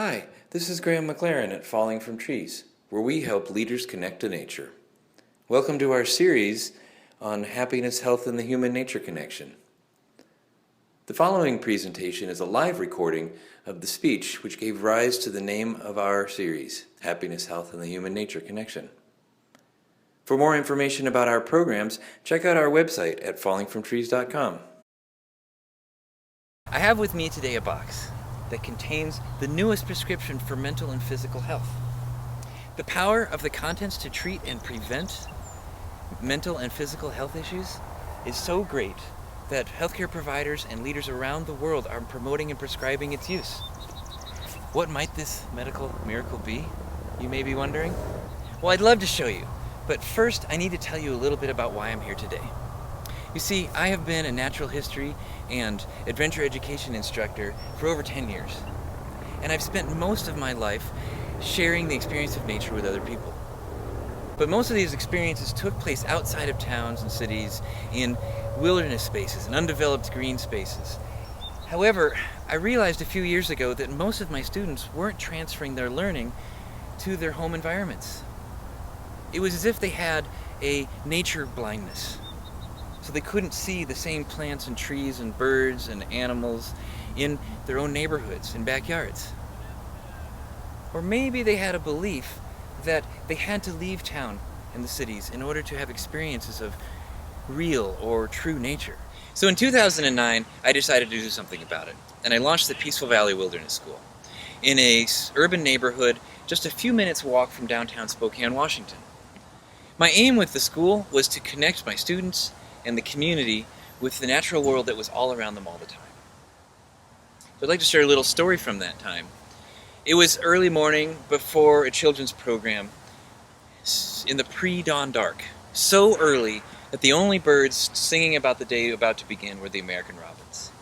Hi, this is Graham McLaren at Falling from Trees, where we help leaders connect to nature. Welcome to our series on happiness, health, and the human nature connection. The following presentation is a live recording of the speech which gave rise to the name of our series, Happiness, Health, and the Human Nature Connection. For more information about our programs, check out our website at fallingfromtrees.com. I have with me today a box that contains the newest prescription for mental and physical health. The power of the contents to treat and prevent mental and physical health issues is so great that healthcare providers and leaders around the world are promoting and prescribing its use. What might this medical miracle be, you may be wondering? Well, I'd love to show you, but first I need to tell you a little bit about why I'm here today. You see, I have been a natural history and adventure education instructor for over 10 years. And I've spent most of my life sharing the experience of nature with other people. But most of these experiences took place outside of towns and cities, in wilderness spaces and undeveloped green spaces. However, I realized a few years ago that most of my students weren't transferring their learning to their home environments. It was as if they had a nature blindness. So they couldn't see the same plants and trees and birds and animals in their own neighborhoods and backyards. Or maybe they had a belief that they had to leave town and the cities in order to have experiences of real or true nature. So in 2009, I decided to do something about it, and I launched the Peaceful Valley Wilderness School in a urban neighborhood just a few minutes walk from downtown Spokane, Washington. My aim with the school was to connect my students and the community with the natural world that was all around them all the time. So I'd like to share a little story from that time. It was early morning before a children's program in the pre-dawn dark, so early that the only birds singing about the day about to begin were the American robins.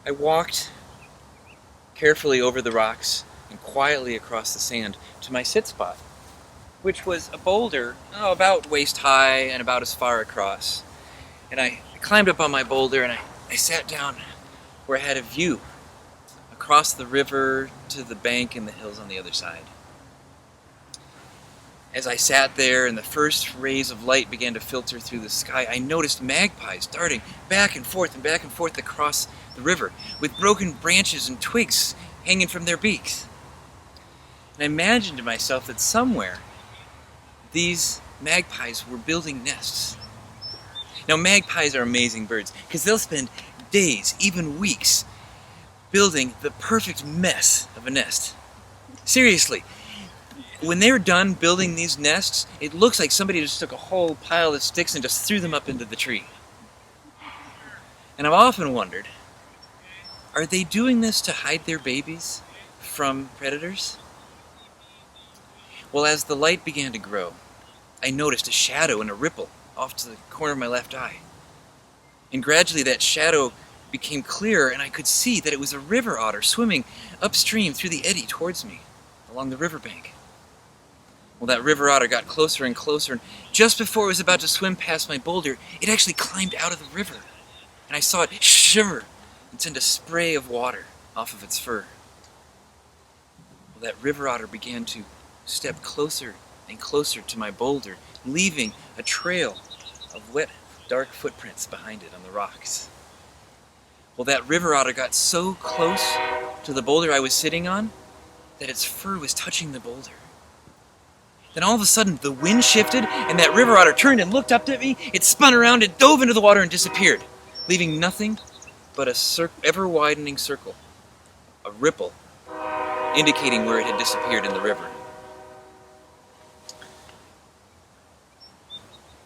I walked carefully over the rocks and quietly across the sand to my sit spot, which was a boulder about waist high and about as far across. And I climbed up on my boulder and I sat down where I had a view across the river to the bank and the hills on the other side. As I sat there and the first rays of light began to filter through the sky, I noticed magpies darting back and forth across the river with broken branches and twigs hanging from their beaks. And I imagined to myself that somewhere these magpies were building nests. Now, magpies are amazing birds because they'll spend days, even weeks, building the perfect mess of a nest. Seriously, when they're done building these nests, it looks like somebody just took a whole pile of sticks and just threw them up into the tree. And I've often wondered, are they doing this to hide their babies from predators? Well, as the light began to grow, I noticed a shadow and a ripple off to the corner of my left eye. And gradually that shadow became clearer and I could see that it was a river otter swimming upstream through the eddy towards me along the riverbank. Well, that river otter got closer and closer, and just before it was about to swim past my boulder, it actually climbed out of the river. And I saw it shiver and send a spray of water off of its fur. Well, that river otter began to step closer and closer to my boulder, leaving a trail of wet, dark footprints behind it on the rocks. Well, that river otter got so close to the boulder I was sitting on that its fur was touching the boulder. Then all of a sudden, the wind shifted, and that river otter turned and looked up at me. It spun around and dove into the water and disappeared, leaving nothing but a ever-widening circle, a ripple, indicating where it had disappeared in the river.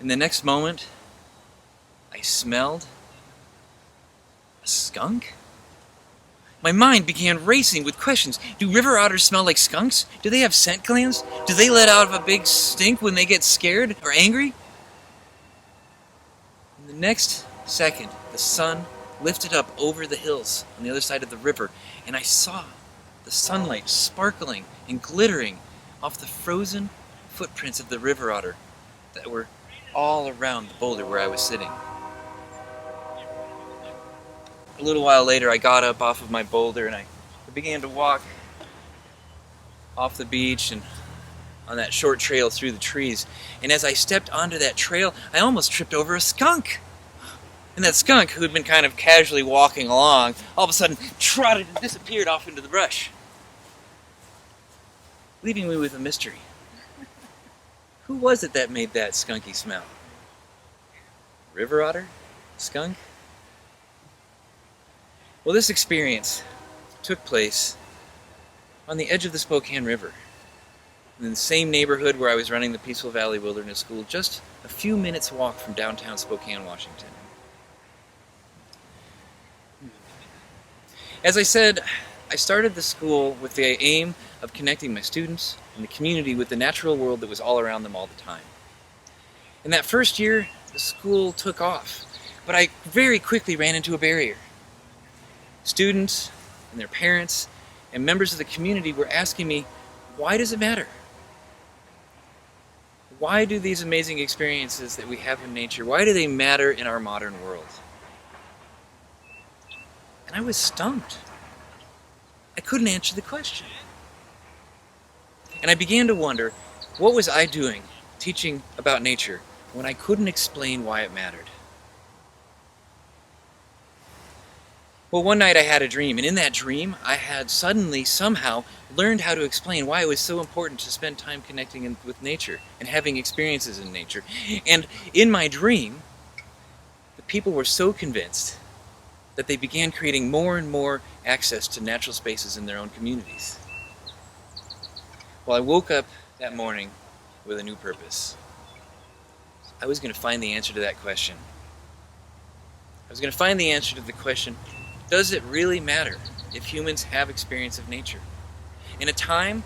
In the next moment, I smelled a skunk. My mind began racing with questions. Do river otters smell like skunks? Do they have scent glands? Do they let out a big stink when they get scared or angry? In the next second, the sun lifted up over the hills on the other side of the river, and I saw the sunlight sparkling and glittering off the frozen footprints of the river otter that were all around the boulder where I was sitting. A little while later, I got up off of my boulder and I I began to walk off the beach and on that short trail through the trees. And as I stepped onto that trail, I almost tripped over a skunk. And that skunk, who had been kind of casually walking along, all of a sudden trotted and disappeared off into the brush, leaving me with a mystery. Who was it that made that skunky smell? River otter? Skunk? Well, this experience took place on the edge of the Spokane River, in the same neighborhood where I was running the Peaceful Valley Wilderness School, just a few minutes walk from downtown Spokane, Washington. As I said, I started the school with the aim of connecting my students and the community with the natural world that was all around them all the time. In that first year, the school took off, but I very quickly ran into a barrier. Students and their parents and members of the community were asking me, why does it matter? Why do these amazing experiences that we have in nature, why do they matter in our modern world? And I was stumped. I couldn't answer the question. And I began to wonder, what was I doing teaching about nature when I couldn't explain why it mattered? Well, one night I had a dream, and in that dream I had suddenly, somehow, learned how to explain why it was so important to spend time connecting with nature and having experiences in nature. And in my dream, the people were so convinced that they began creating more and more access to natural spaces in their own communities. Well, I woke up that morning with a new purpose. I was going to find the answer to that question. I was going to find the answer to the question, does it really matter if humans have experience of nature? In a time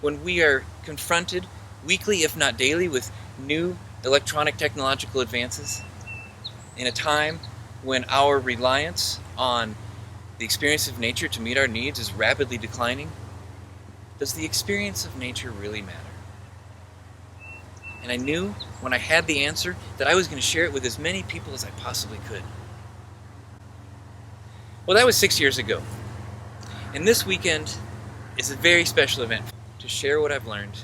when we are confronted weekly, if not daily, with new electronic technological advances, in a time when our reliance on the experience of nature to meet our needs is rapidly declining, does the experience of nature really matter? And I knew when I had the answer that I was going to share it with as many people as I possibly could. Well, that was 6 years ago. And this weekend is a very special event to share what I've learned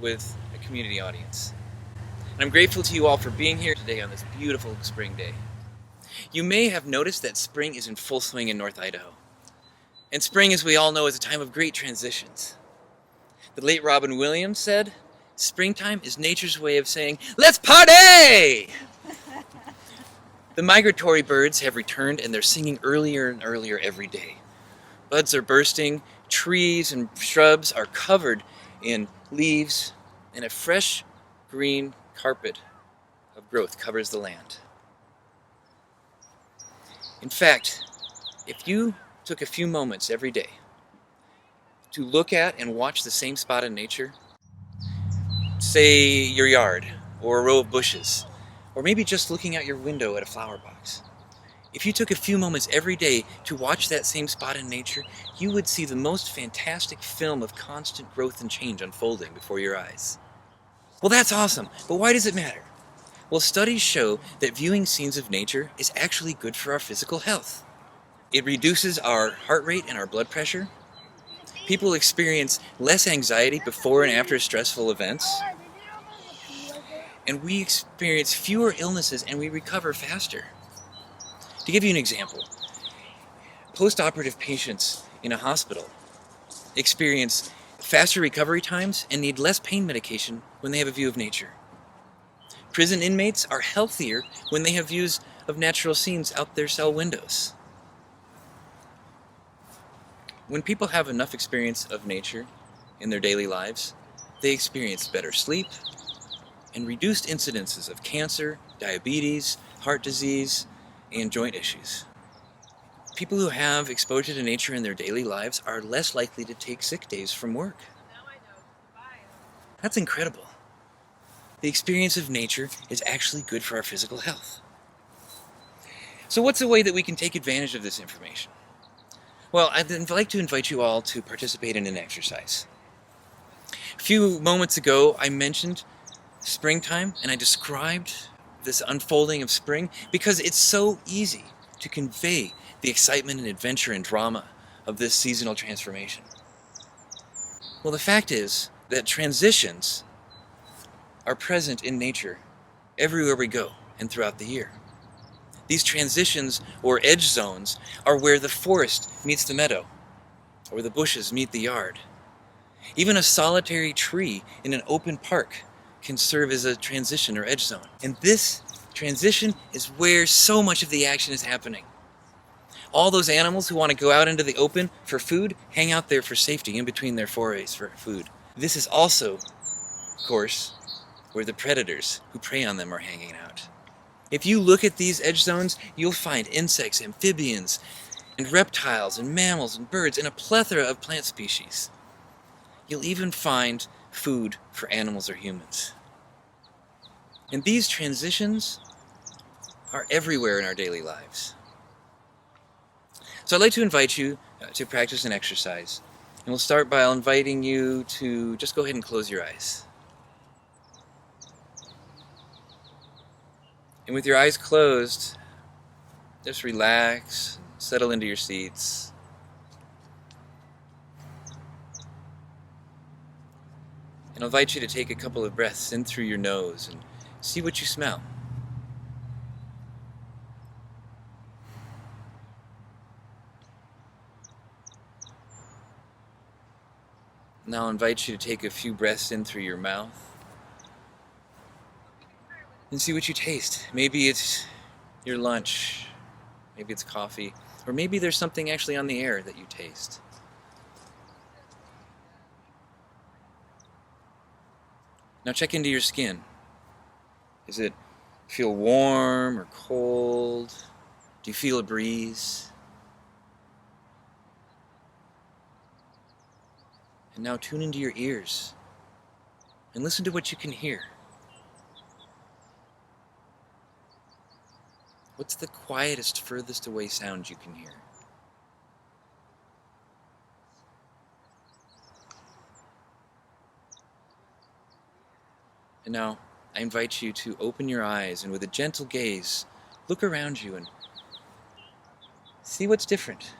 with a community audience. And I'm grateful to you all for being here today on this beautiful spring day. You may have noticed that spring is in full swing in North Idaho. And spring, as we all know, is a time of great transitions. The late Robin Williams said, springtime is nature's way of saying, let's party! The migratory birds have returned and they're singing earlier and earlier every day. Buds are bursting, trees and shrubs are covered in leaves, and a fresh green carpet of growth covers the land. In fact, if you took a few moments every day to look at and watch the same spot in nature, say your yard or a row of bushes, or maybe just looking out your window at a flower box, if you took a few moments every day to watch that same spot in nature, you would see the most fantastic film of constant growth and change unfolding before your eyes. Well, that's awesome, but why does it matter? Well, studies show that viewing scenes of nature is actually good for our physical health. It reduces our heart rate and our blood pressure. People experience less anxiety before and after stressful events. And we experience fewer illnesses and we recover faster. To give you an example, post-operative patients in a hospital experience faster recovery times and need less pain medication when they have a view of nature. Prison inmates are healthier when they have views of natural scenes out their cell windows. When people have enough experience of nature in their daily lives, they experience better sleep and reduced incidences of cancer, diabetes, heart disease, and joint issues. People who have exposure to nature in their daily lives are less likely to take sick days from work. That's incredible. The experience of nature is actually good for our physical health. So what's a way that we can take advantage of this information? Well, I'd like to invite you all to participate in an exercise. A few moments ago, I mentioned springtime, and I described this unfolding of spring because it's so easy to convey the excitement and adventure and drama of this seasonal transformation? Well, the fact is that transitions are present in nature everywhere we go and throughout the year. These transitions, or edge zones, are where the forest meets the meadow, or the bushes meet the yard. Even a solitary tree in an open park can serve as a transition or edge zone. And this transition is where so much of the action is happening. All those animals who want to go out into the open for food hang out there for safety in between their forays for food. This is also, of course, where the predators who prey on them are hanging out. If you look at these edge zones, you'll find insects, amphibians, and reptiles, and mammals, and birds, and a plethora of plant species. You'll even find food for animals or humans. And these transitions are everywhere in our daily lives. So I'd like to invite you to practice an exercise. And we'll start by inviting you to just go ahead and close your eyes. And with your eyes closed, just relax, settle into your seats. And I'll invite you to take a couple of breaths in through your nose and see what you smell. Now I'll invite you to take a few breaths in through your mouth and see what you taste. Maybe it's your lunch, maybe it's coffee, or maybe there's something actually on the air that you taste. Now check into your skin. Does it feel warm or cold? Do you feel a breeze? And now tune into your ears and listen to what you can hear. What's the quietest, furthest away sound you can hear? And now, I invite you to open your eyes and with a gentle gaze, look around you and see what's different.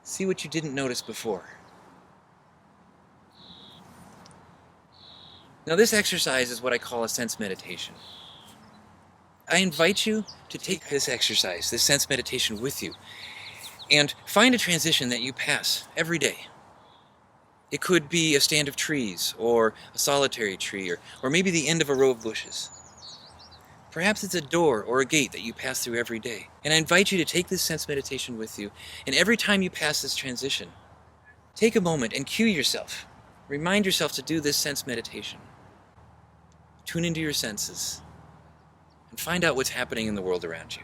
See what you didn't notice before. Now this exercise is what I call a sense meditation. I invite you to take this exercise, this sense meditation with you, and find a transition that you pass every day. It could be a stand of trees, or a solitary tree, or maybe the end of a row of bushes. Perhaps it's a door or a gate that you pass through every day. And I invite you to take this sense meditation with you, and every time you pass this transition, take a moment and cue yourself. Remind yourself to do this sense meditation. Tune into your senses, and find out what's happening in the world around you.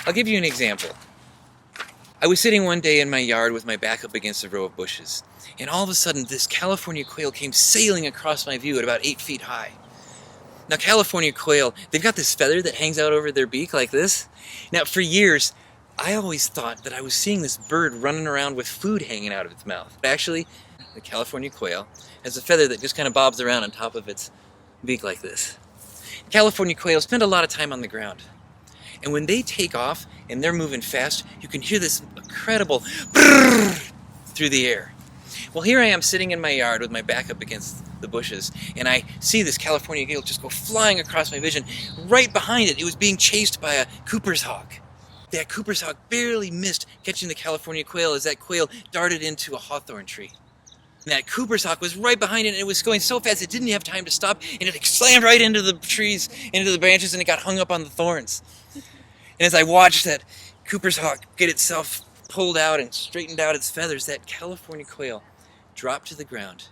I'll give you an example. I was sitting one day in my yard with my back up against a row of bushes, and all of a sudden this California quail came sailing across my view at about 8 feet high. Now California quail, they've got this feather that hangs out over their beak like this. Now for years, I always thought that I was seeing this bird running around with food hanging out of its mouth. But actually, the California quail has a feather that just kind of bobs around on top of its beak like this. California quail spend a lot of time on the ground. And when they take off and they're moving fast, you can hear this incredible brrrr through the air. Well, here I am sitting in my yard with my back up against the bushes, and I see this California quail just go flying across my vision. Right behind it, it was being chased by a Cooper's hawk. That Cooper's hawk barely missed catching the California quail as that quail darted into a hawthorn tree. And that Cooper's hawk was right behind it, and it was going so fast it didn't have time to stop, and it slammed right into the trees, into the branches, and it got hung up on the thorns. And as I watched that Cooper's hawk get itself pulled out and straightened out its feathers, that California quail dropped to the ground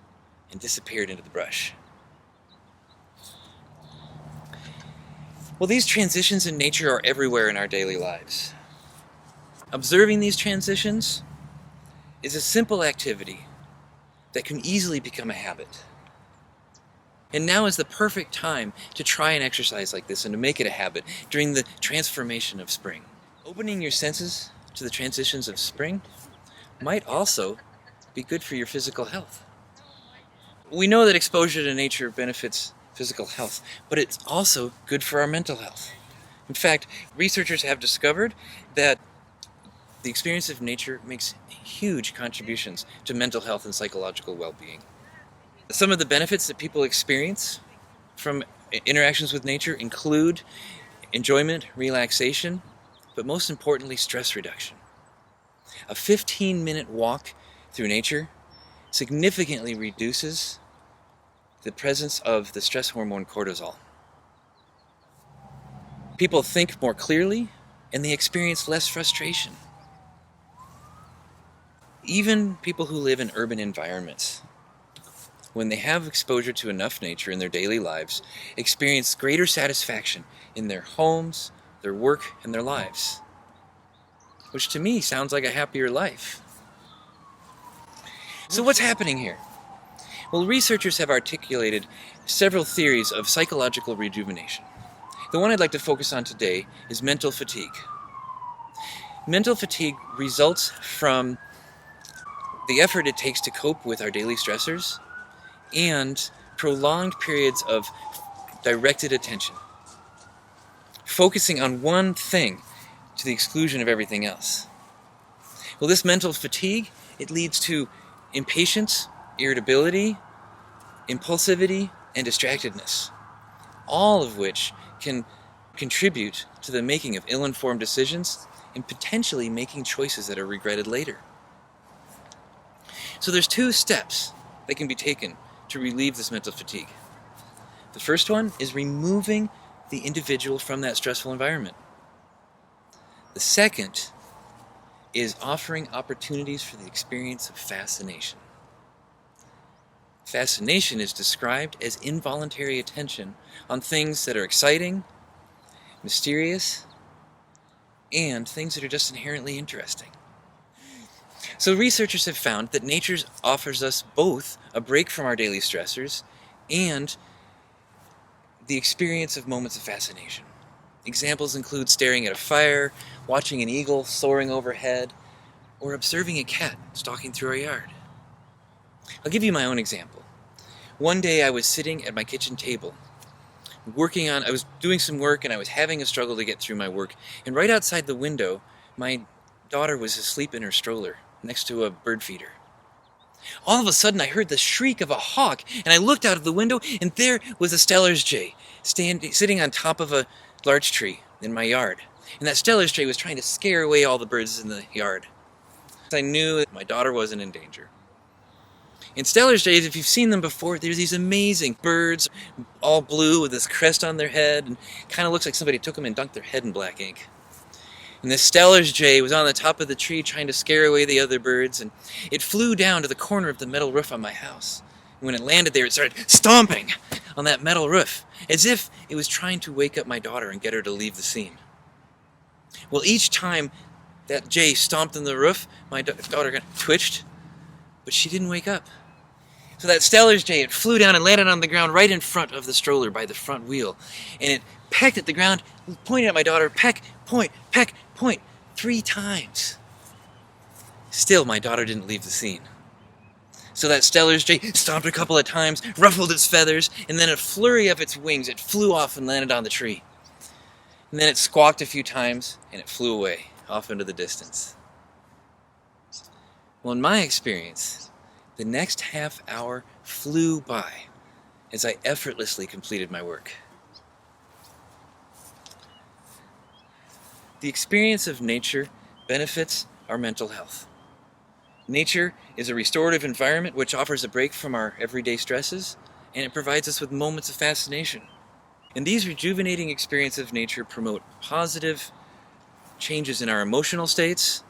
and disappeared into the brush. Well, these transitions in nature are everywhere in our daily lives. Observing these transitions is a simple activity that can easily become a habit. And now is the perfect time to try an exercise like this and to make it a habit during the transformation of spring. Opening your senses to the transitions of spring might also be good for your physical health. We know that exposure to nature benefits physical health, but it's also good for our mental health. In fact, researchers have discovered that the experience of nature makes huge contributions to mental health and psychological well-being. Some of the benefits that people experience from interactions with nature include enjoyment, relaxation, but most importantly, stress reduction. A 15-minute walk through nature significantly reduces the presence of the stress hormone cortisol. People think more clearly and they experience less frustration. Even people who live in urban environments, when they have exposure to enough nature in their daily lives, experience greater satisfaction in their homes, their work, and their lives. Which to me sounds like a happier life. So what's happening here? Well, researchers have articulated several theories of psychological rejuvenation. The one I'd like to focus on today is mental fatigue. Mental fatigue results from the effort it takes to cope with our daily stressors and prolonged periods of directed attention, focusing on one thing to the exclusion of everything else. Well, this mental fatigue, it leads to impatience, irritability, impulsivity, and distractedness, all of which can contribute to the making of ill-informed decisions and potentially making choices that are regretted later. So there's two steps that can be taken to relieve this mental fatigue. The first one is removing the individual from that stressful environment. The second is offering opportunities for the experience of fascination. Fascination is described as involuntary attention on things that are exciting, mysterious, and things that are just inherently interesting. So researchers have found that nature offers us both a break from our daily stressors and the experience of moments of fascination. Examples include staring at a fire, watching an eagle soaring overhead, or observing a cat stalking through our yard. I'll give you my own example. One day I was sitting at my kitchen table, I was doing some work and I was having a struggle to get through my work, and right outside the window, my daughter was asleep in her stroller next to a bird feeder. All of a sudden I heard the shriek of a hawk, and I looked out of the window, and there was a Steller's jay sitting on top of a larch tree in my yard. And that Steller's jay was trying to scare away all the birds in the yard. I knew that my daughter wasn't in danger. In Steller's jays, if you've seen them before, there's these amazing birds, all blue with this crest on their head, and kind of looks like somebody took them and dunked their head in black ink. And this Steller's jay was on the top of the tree trying to scare away the other birds, and it flew down to the corner of the metal roof on my house. And when it landed there, it started stomping on that metal roof, as if it was trying to wake up my daughter and get her to leave the scene. Well, each time that jay stomped on the roof, my daughter got twitched, but she didn't wake up. So that Steller's jay, it flew down and landed on the ground right in front of the stroller by the front wheel. And it pecked at the ground, pointed at my daughter, peck, point, 3 times. Still, my daughter didn't leave the scene. So that Steller's jay stomped a couple of times, ruffled its feathers, and then a flurry of its wings, it flew off and landed on the tree. And then it squawked a few times, and it flew away, off into the distance. Well, in my experience, the next half hour flew by as I effortlessly completed my work. The experience of nature benefits our mental health. Nature is a restorative environment which offers a break from our everyday stresses, and it provides us with moments of fascination. And these rejuvenating experiences of nature promote positive changes in our emotional states,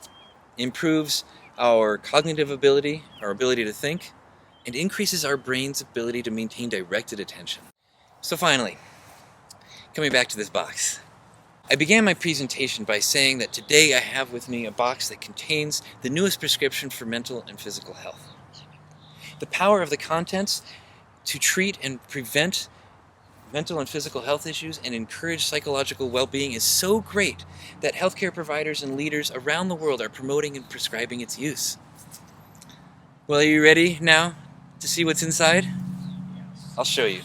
improves our cognitive ability, our ability to think, and increases our brain's ability to maintain directed attention. So finally, coming back to this box. I began my presentation by saying that today I have with me a box that contains the newest prescription for mental and physical health. The power of the contents to treat and prevent mental and physical health issues and encourage psychological well-being is so great that healthcare providers and leaders around the world are promoting and prescribing its use. Well, are you ready now to see what's inside? I'll show you.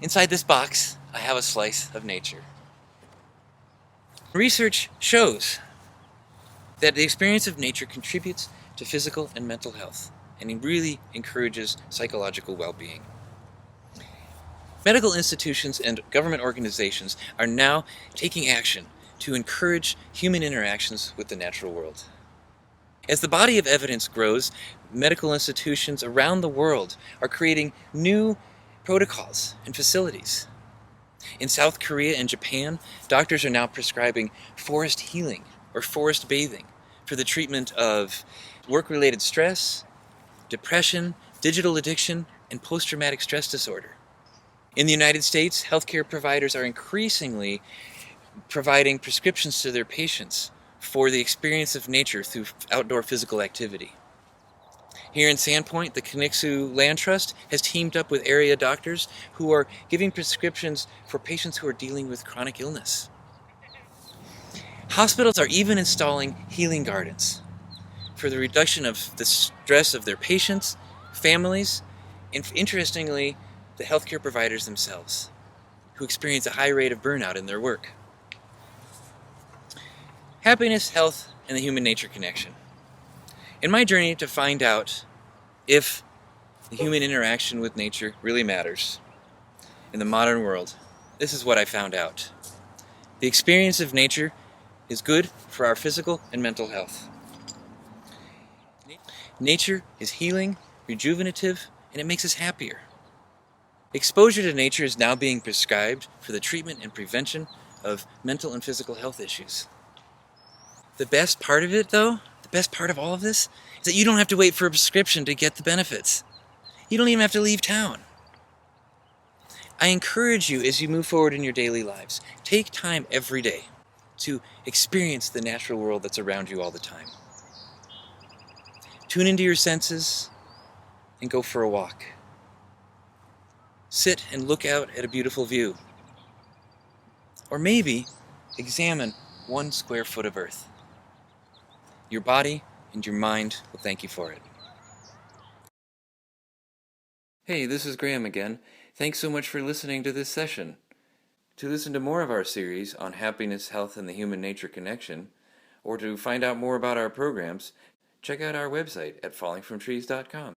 Inside this box, I have a slice of nature. Research shows that the experience of nature contributes to physical and mental health, and it really encourages psychological well-being. Medical institutions and government organizations are now taking action to encourage human interactions with the natural world. As the body of evidence grows, medical institutions around the world are creating new protocols and facilities. In South Korea and Japan, doctors are now prescribing forest healing or forest bathing for the treatment of work-related stress, depression, digital addiction, and post-traumatic stress disorder. In the United States, healthcare providers are increasingly providing prescriptions to their patients for the experience of nature through outdoor physical activity. Here in Sandpoint, the Kinixu Land Trust has teamed up with area doctors who are giving prescriptions for patients who are dealing with chronic illness. Hospitals are even installing healing gardens for the reduction of the stress of their patients, families, and interestingly, the healthcare providers themselves, who experience a high rate of burnout in their work. Happiness, health, and the human-nature connection. In my journey to find out if the human interaction with nature really matters in the modern world, this is what I found out. The experience of nature is good for our physical and mental health. Nature is healing, rejuvenative, and it makes us happier. Exposure to nature is now being prescribed for the treatment and prevention of mental and physical health issues. The best part of it, though, the best part of all of this, is that you don't have to wait for a prescription to get the benefits. You don't even have to leave town. I encourage you as you move forward in your daily lives, take time every day to experience the natural world that's around you all the time. Tune into your senses and go for a walk. Sit and look out at a beautiful view. Or maybe examine 1 square foot of earth. Your body and your mind will thank you for it. Hey, this is Graham again. Thanks so much for listening to this session. To listen to more of our series on happiness, health, and the human-nature connection, or to find out more about our programs, check out our website at fallingfromtrees.com.